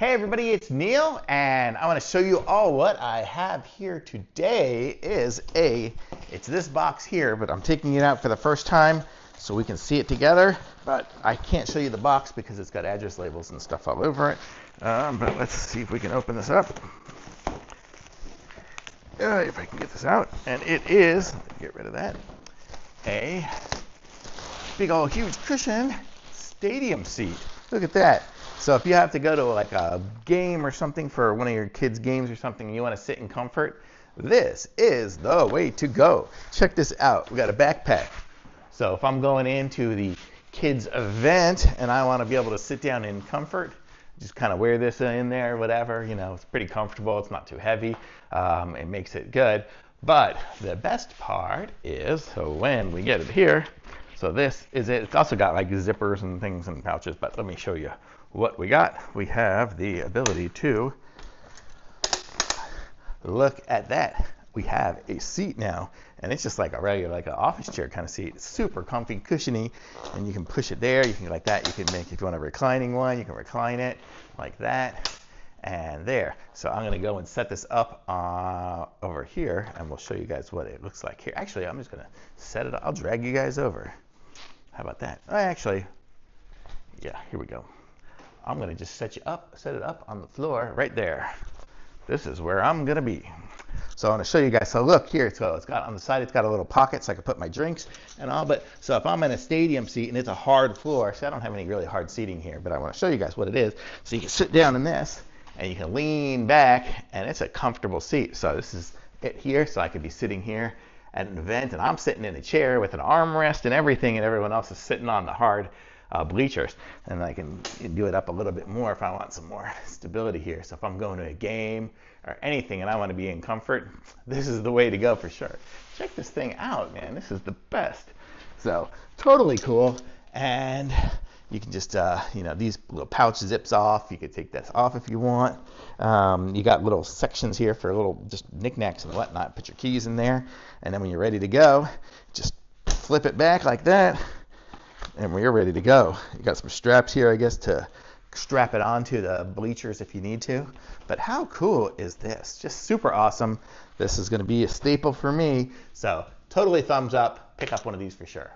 Hey everybody, it's Neil, and I want to show you all what I have here today it's this box here, but I'm taking it out for the first time so we can see it together, but I can't show you the box because it's got address labels and stuff all over it. But let's see if we can open this up. If I can get this out, and it is, get rid of that, a big old huge cushion stadium seat. Look at that. So if you have to go to like a game or something for one of your kids' games or something and you want to sit in comfort, this is the way to go. Check this out. We got a backpack. So if I'm going into the kids' event and I want to be able to sit down in comfort, just kind of wear this in there, whatever. You know, it's pretty comfortable. It's not too heavy. It makes it good. But the best part is, so when we get it here, so this is it. It's also got like zippers and things and pouches, but let me show you what we got. We have the ability to look at that. We have a seat now, and it's just like a regular, like an office chair kind of seat. It's super comfy, cushiony, and you can push it there. You can like that. You can make, if you want a reclining one, you can recline it like that and there. So I'm going to go and set this up over here, and we'll show you guys what it looks like here. Actually, I'm just going to set it up. I'll drag you guys over. How about that? Actually, yeah, here we go. I'm going to just set it up on the floor right there. This is where I'm going to be. So I want to show you guys. So look here. So it's got on the side, it's got a little pocket so I can put my drinks and all. But so if I'm in a stadium seat and it's a hard floor, so I don't have any really hard seating here, but I want to show you guys what it is. So you can sit down in this and you can lean back, and it's a comfortable seat. So this is it here. So I could be sitting here at an event, and I'm sitting in a chair with an armrest and everything, and everyone else is sitting on the hard bleachers, and I can do it up a little bit more if I want some more stability here. So if I'm going to a game or anything and I want to be in comfort, this is the way to go for sure. Check this thing out, man. This is the best. So totally cool. And you can just, these little pouch zips off. You could take this off if you want. You got little sections here for little just knickknacks and whatnot. Put your keys in there, and then when you're ready to go, just flip it back like that. And when you're ready to go, you got some straps here, I guess, to strap it onto the bleachers if you need to. But how cool is this? Just super awesome. This is going to be a staple for me. So totally thumbs up. Pick up one of these for sure.